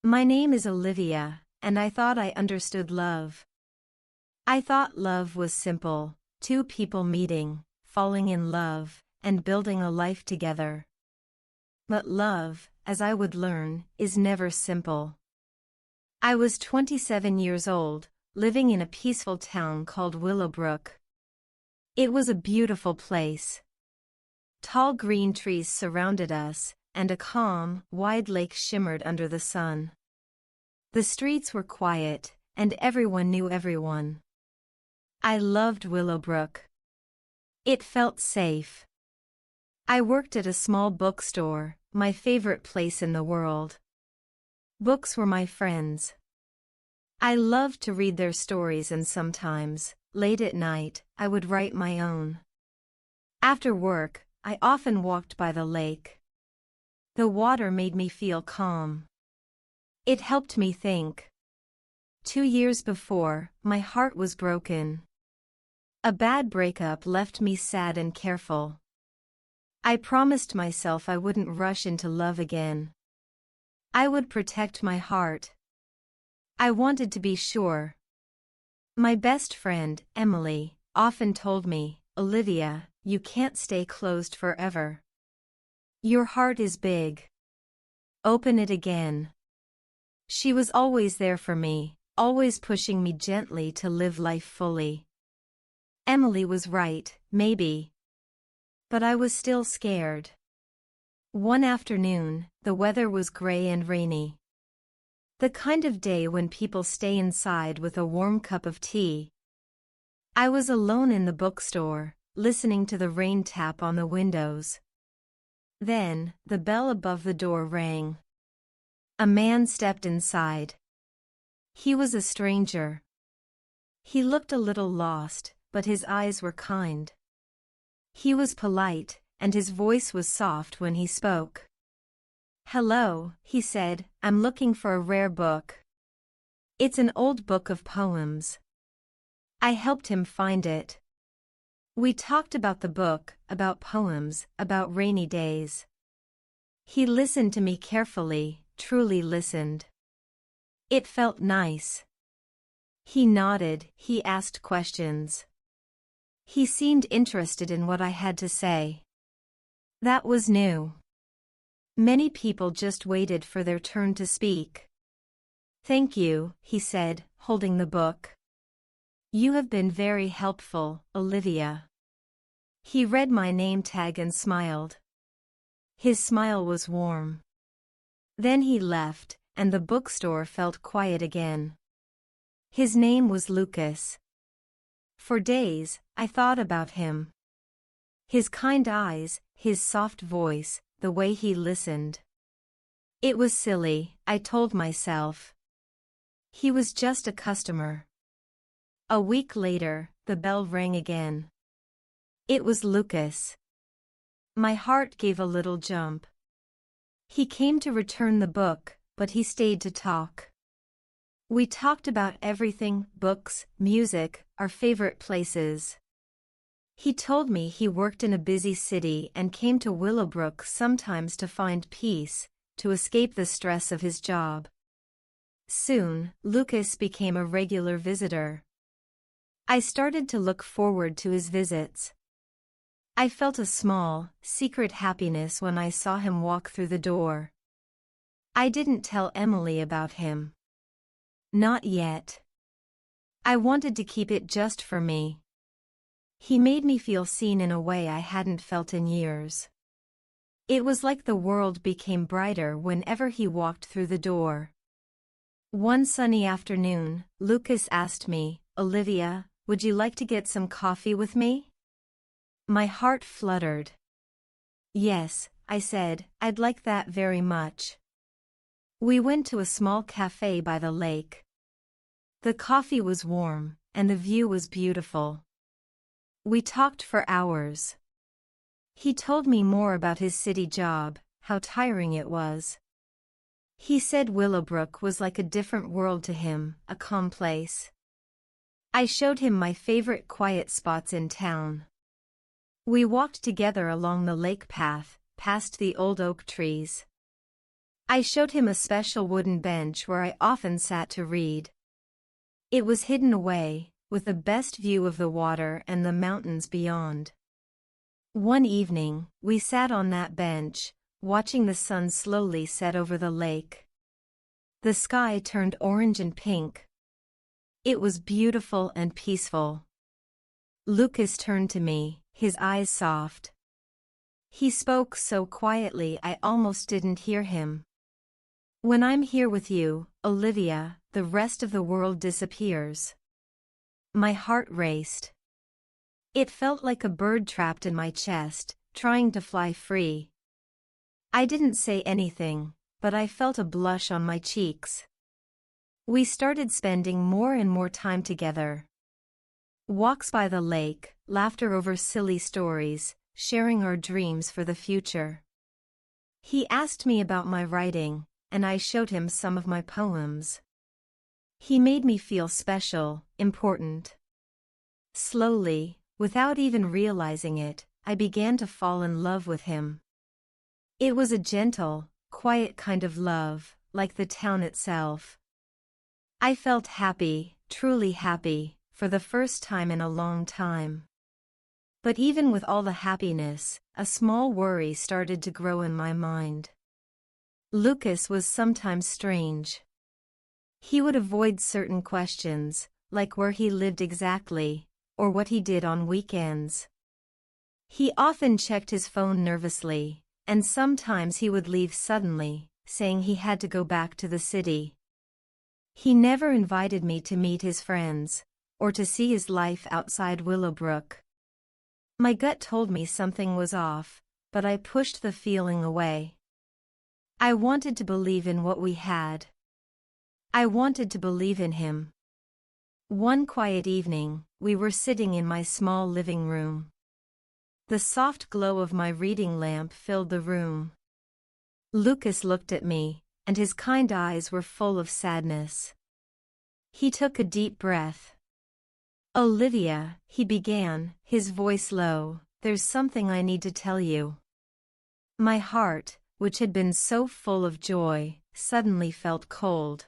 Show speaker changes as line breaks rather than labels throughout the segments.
My name is Olivia, and I thought I understood love. I thought love was simple, two people meeting, falling in love, and building a life together. But love, as I would learn, is never simple. I was 27 years old, living in a peaceful town called Willowbrook. It was a beautiful place. Tall green trees surrounded us, and a calm, wide lake shimmered under the sun. The streets were quiet, and everyone knew everyone. I loved Willowbrook. It felt safe. I worked at a small bookstore, my favorite place in the world. Books were my friends. I loved to read their stories, and sometimes, late at night, I would write my own. After work, I often walked by the lake. The water made me feel calm. It helped me think. 2 years before, my heart was broken. A bad breakup left me sad and careful. I promised myself I wouldn't rush into love again. I would protect my heart. I wanted to be sure. My best friend, Emily, often told me, "Olivia, you can't stay closed forever. Your heart is big. Open it again." She was always there for me, always pushing me gently to live life fully. Emily was right, maybe. But I was still scared. One afternoon, the weather was gray and rainy. The kind of day when people stay inside with a warm cup of tea. I was alone in the bookstore, listening to the rain tap on the windows. Then, the bell above the door rang. A man stepped inside. He was a stranger. He looked a little lost, but his eyes were kind. He was polite, and his voice was soft when he spoke. "Hello," he said, "I'm looking for a rare book. It's an old book of poems." I helped him find it. We talked about the book, about poems, about rainy days. He listened to me carefully, truly listened. It felt nice. He nodded, he asked questions. He seemed interested in what I had to say. That was new. Many people just waited for their turn to speak. "Thank you," he said, holding the book. "You have been very helpful, Olivia." He read my name tag and smiled. His smile was warm. Then he left, and the bookstore felt quiet again. His name was Lucas. For days, I thought about him. His kind eyes, his soft voice, the way he listened. It was silly, I told myself. He was just a customer. A week later, the bell rang again. It was Lucas. My heart gave a little jump. He came to return the book, but he stayed to talk. We talked about everything, books, music, our favorite places. He told me he worked in a busy city and came to Willowbrook sometimes to find peace, to escape the stress of his job. Soon, Lucas became a regular visitor. I started to look forward to his visits. I felt a small, secret happiness when I saw him walk through the door. I didn't tell Emily about him. Not yet. I wanted to keep it just for me. He made me feel seen in a way I hadn't felt in years. It was like the world became brighter whenever he walked through the door. One sunny afternoon, Lucas asked me, "Olivia, would you like to get some coffee with me?" My heart fluttered. "Yes," I said, "I'd like that very much." We went to a small cafe by the lake. The coffee was warm, and the view was beautiful. We talked for hours. He told me more about his city job, how tiring it was. He said Willowbrook was like a different world to him, a calm place. I showed him my favorite quiet spots in town. We walked together along the lake path, past the old oak trees. I showed him a special wooden bench where I often sat to read. It was hidden away, with the best view of the water and the mountains beyond. One evening, we sat on that bench, watching the sun slowly set over the lake. The sky turned orange and pink. It was beautiful and peaceful. Lucas turned to me, his eyes soft. He spoke so quietly I almost didn't hear him. When I'm here with you, Olivia, the rest of the world disappears. My heart raced. It felt like a bird trapped in my chest, trying to fly free. I didn't say anything, but I felt a blush on my cheeks. We started spending more and more time together. Walks by the lake, laughter over silly stories, sharing our dreams for the future. He asked me about my writing, and I showed him some of my poems. He made me feel special, important. Slowly, without even realizing it, I began to fall in love with him. It was a gentle, quiet kind of love, like the town itself. I felt happy, truly happy, for the first time in a long time. But even with all the happiness, a small worry started to grow in my mind. Lucas was sometimes strange. He would avoid certain questions, like where he lived exactly, or what he did on weekends. He often checked his phone nervously, and sometimes he would leave suddenly, saying he had to go back to the city. He never invited me to meet his friends, or to see his life outside Willowbrook. My gut told me something was off, but I pushed the feeling away. I wanted to believe in what we had. I wanted to believe in him. One quiet evening, we were sitting in my small living room. The soft glow of my reading lamp filled the room. Lucas looked at me, and his kind eyes were full of sadness. He took a deep breath. "Olivia," he began, his voice low, "there's something I need to tell you." My heart, which had been so full of joy, suddenly felt cold.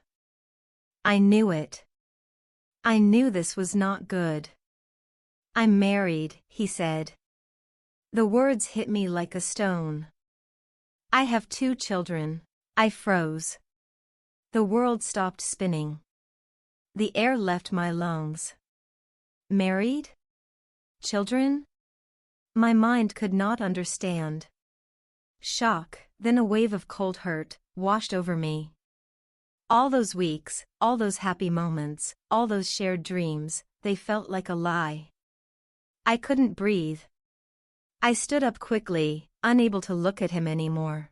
I knew it. I knew this was not good. "I'm married," he said. The words hit me like a stone. "I have 2 children." I froze. The world stopped spinning. The air left my lungs. Married? Children? My mind could not understand. Shock, then a wave of cold hurt, washed over me. All those weeks, all those happy moments, all those shared dreams, they felt like a lie. I couldn't breathe. I stood up quickly, unable to look at him anymore.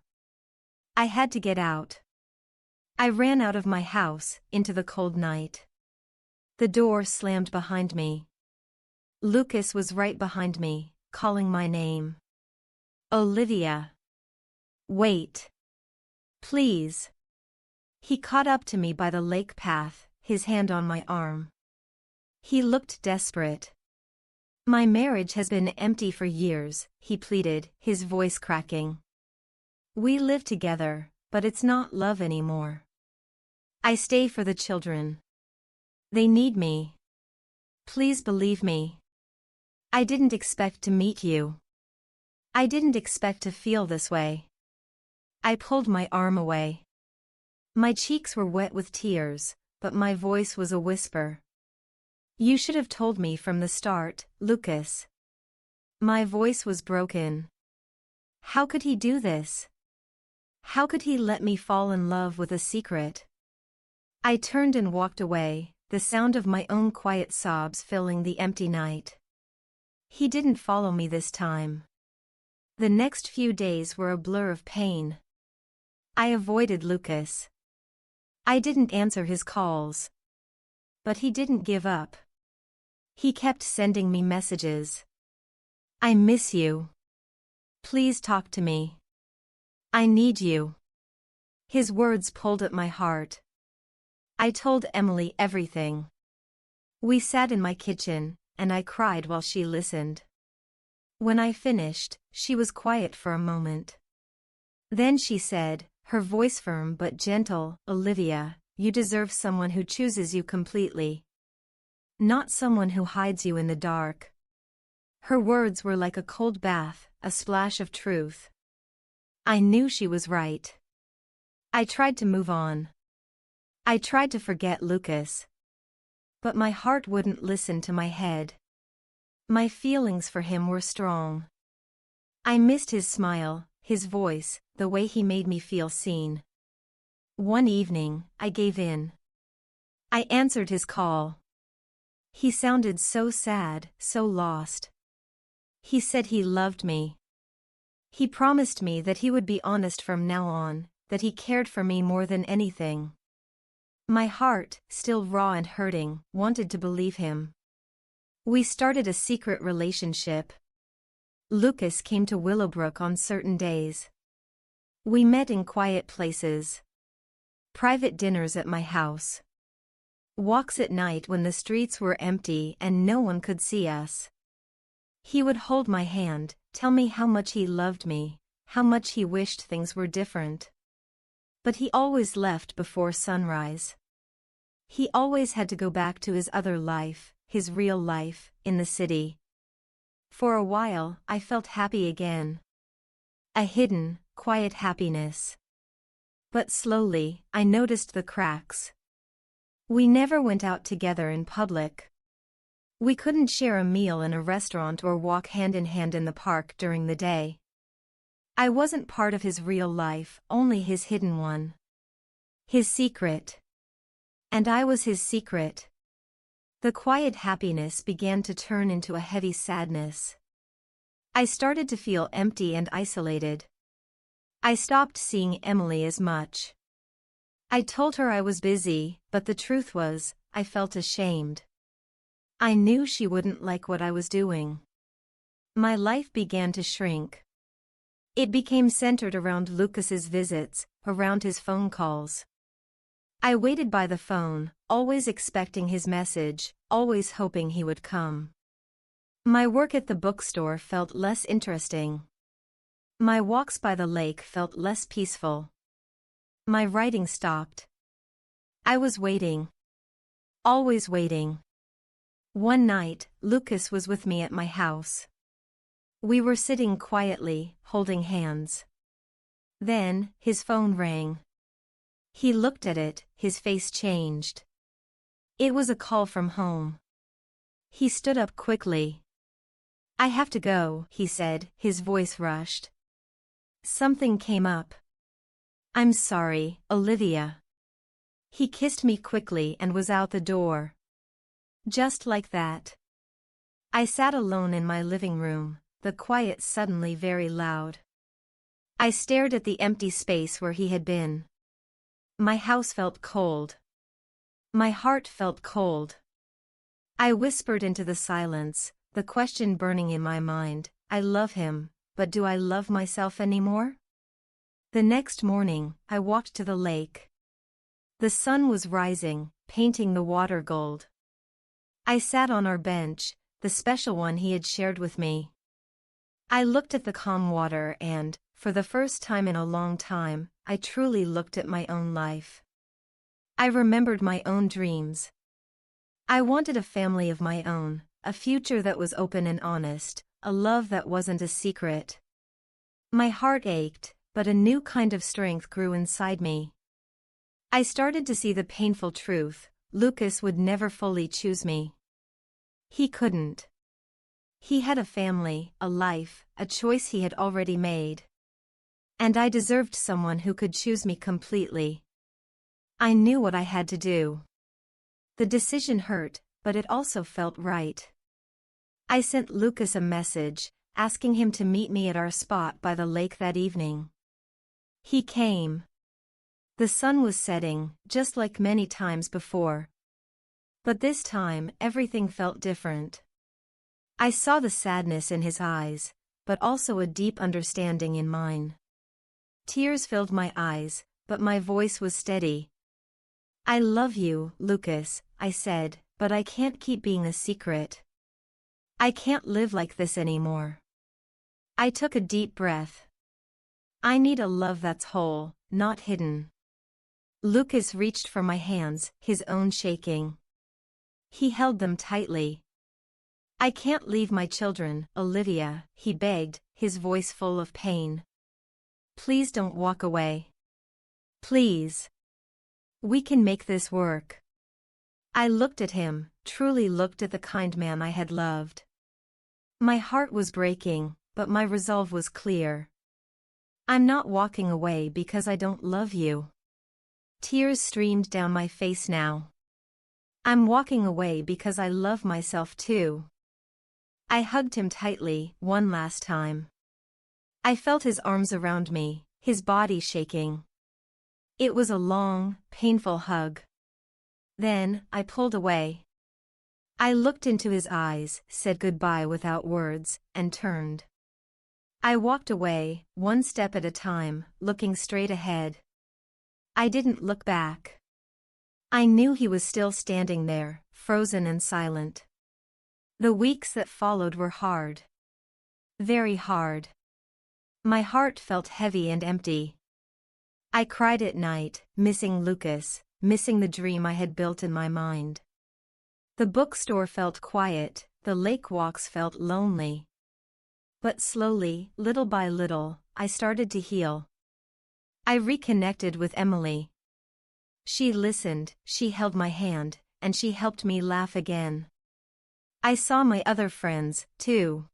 I had to get out. I ran out of my house, into the cold night. The door slammed behind me. Lucas was right behind me, calling my name. "Olivia. Wait. Please." He caught up to me by the lake path, his hand on my arm. He looked desperate. "My marriage has been empty for years," he pleaded, his voice cracking. "We live together, but it's not love anymore. I stay for the children. They need me. Please believe me. I didn't expect to meet you. I didn't expect to feel this way." I pulled my arm away. My cheeks were wet with tears, but my voice was a whisper. "You should have told me from the start, Lucas." My voice was broken. How could he do this? How could he let me fall in love with a secret? I turned and walked away, the sound of my own quiet sobs filling the empty night. He didn't follow me this time. The next few days were a blur of pain. I avoided Lucas. I didn't answer his calls. But he didn't give up. He kept sending me messages. "I miss you. Please talk to me. I need you." His words pulled at my heart. I told Emily everything. We sat in my kitchen, and I cried while she listened. When I finished, she was quiet for a moment. Then she said, her voice firm but gentle. "Olivia, you deserve someone who chooses you completely. Not someone who hides you in the dark." Her words were like a cold bath, a splash of truth. I knew she was right. I tried to move on. I tried to forget Lucas. But my heart wouldn't listen to my head. My feelings for him were strong. I missed his smile, his voice, the way he made me feel seen. One evening, I gave in. I answered his call. He sounded so sad, so lost. He said he loved me. He promised me that he would be honest from now on, that he cared for me more than anything. My heart, still raw and hurting, wanted to believe him. We started a secret relationship. Lucas came to Willowbrook on certain days. We met in quiet places. Private dinners at my house. Walks at night when the streets were empty and no one could see us. He would hold my hand, tell me how much he loved me, how much he wished things were different. But he always left before sunrise. He always had to go back to his other life, his real life, in the city. For a while, I felt happy again. A hidden, quiet happiness. But slowly, I noticed the cracks. We never went out together in public. We couldn't share a meal in a restaurant or walk hand in hand in the park during the day. I wasn't part of his real life, only his hidden one. His secret. And I was his secret. The quiet happiness began to turn into a heavy sadness. I started to feel empty and isolated. I stopped seeing Emily as much. I told her I was busy, but the truth was, I felt ashamed. I knew she wouldn't like what I was doing. My life began to shrink. It became centered around Lucas's visits, around his phone calls. I waited by the phone, always expecting his message, always hoping he would come. My work at the bookstore felt less interesting. My walks by the lake felt less peaceful. My writing stopped. I was waiting. Always waiting. One night, Lucas was with me at my house. We were sitting quietly, holding hands. Then, his phone rang. He looked at it, his face changed. It was a call from home. He stood up quickly. "I have to go," he said, his voice rushed. "Something came up." "I'm sorry, Olivia." He kissed me quickly and was out the door. Just like that. I sat alone in my living room, the quiet suddenly very loud. I stared at the empty space where he had been. My house felt cold. My heart felt cold. I whispered into the silence, the question burning in my mind, I love him, but do I love myself anymore? The next morning, I walked to the lake. The sun was rising, painting the water gold. I sat on our bench, the special one he had shared with me. I looked at the calm water and, for the first time in a long time, I truly looked at my own life. I remembered my own dreams. I wanted a family of my own, a future that was open and honest, a love that wasn't a secret. My heart ached, but a new kind of strength grew inside me. I started to see the painful truth: Lucas would never fully choose me. He couldn't. He had a family, a life, a choice he had already made. And I deserved someone who could choose me completely. I knew what I had to do. The decision hurt, but it also felt right. I sent Lucas a message, asking him to meet me at our spot by the lake that evening. He came. The sun was setting, just like many times before. But this time, everything felt different. I saw the sadness in his eyes, but also a deep understanding in mine. Tears filled my eyes, but my voice was steady. "I love you, Lucas," I said, "but I can't keep being a secret. I can't live like this anymore." I took a deep breath. I need a love that's whole, not hidden. Lucas reached for my hands, his own shaking. He held them tightly. I can't leave my children, Olivia, he begged, his voice full of pain. Please don't walk away. Please. We can make this work. I looked at him, truly looked at the kind man I had loved. My heart was breaking, but my resolve was clear. I'm not walking away because I don't love you. Tears streamed down my face now. I'm walking away because I love myself too. I hugged him tightly, one last time. I felt his arms around me, his body shaking. It was a long, painful hug. Then, I pulled away. I looked into his eyes, said goodbye without words, and turned. I walked away, one step at a time, looking straight ahead. I didn't look back. I knew he was still standing there, frozen and silent. The weeks that followed were hard. Very hard. My heart felt heavy and empty. I cried at night, missing Lucas, missing the dream I had built in my mind. The bookstore felt quiet, the lake walks felt lonely. But slowly, little by little, I started to heal. I reconnected with Emily. She listened, she held my hand, and she helped me laugh again. I saw my other friends, too.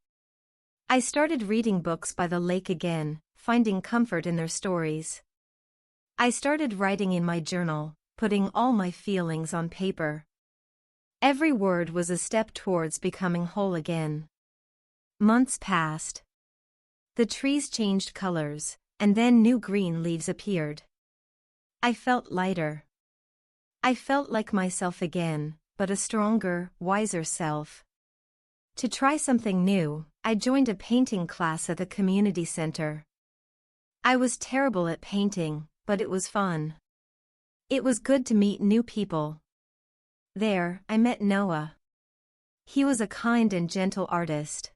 I started reading books by the lake again, finding comfort in their stories. I started writing in my journal, putting all my feelings on paper. Every word was a step towards becoming whole again. Months passed. The trees changed colors, and then new green leaves appeared. I felt lighter. I felt like myself again, but a stronger, wiser self. To try something new, I joined a painting class at the community center. I was terrible at painting, but it was fun. It was good to meet new people. There, I met Noah. He was a kind and gentle artist.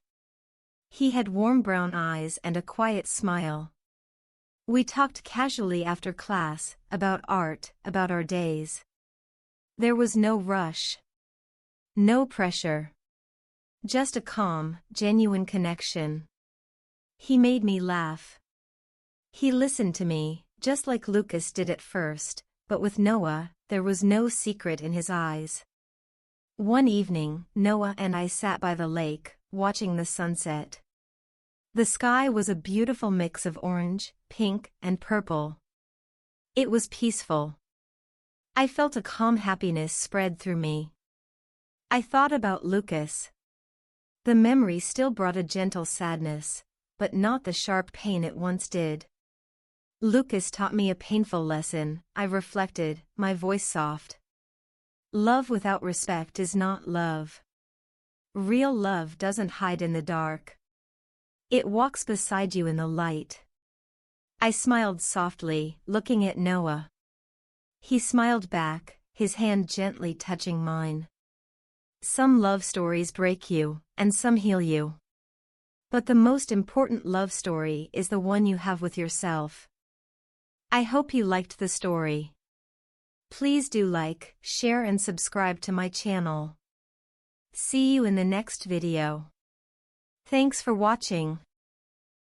He had warm brown eyes and a quiet smile. We talked casually after class, about art, about our days. There was no rush. No pressure. Just a calm, genuine connection. He made me laugh. He listened to me, just like Lucas did at first, but with Noah, there was no secret in his eyes. One evening, Noah and I sat by the lake, watching the sunset. The sky was a beautiful mix of orange, pink, and purple. It was peaceful. I felt a calm happiness spread through me. I thought about Lucas. The memory still brought a gentle sadness, but not the sharp pain it once did. Lucas taught me a painful lesson, I reflected, my voice soft. Love without respect is not love. Real love doesn't hide in the dark. It walks beside you in the light. I smiled softly, looking at Noah. He smiled back, his hand gently touching mine. Some love stories break you, and some heal you. But the most important love story is the one you have with yourself. I hope you liked the story. Please do like, share and subscribe to my channel. See you in the next video. Thanks for watching.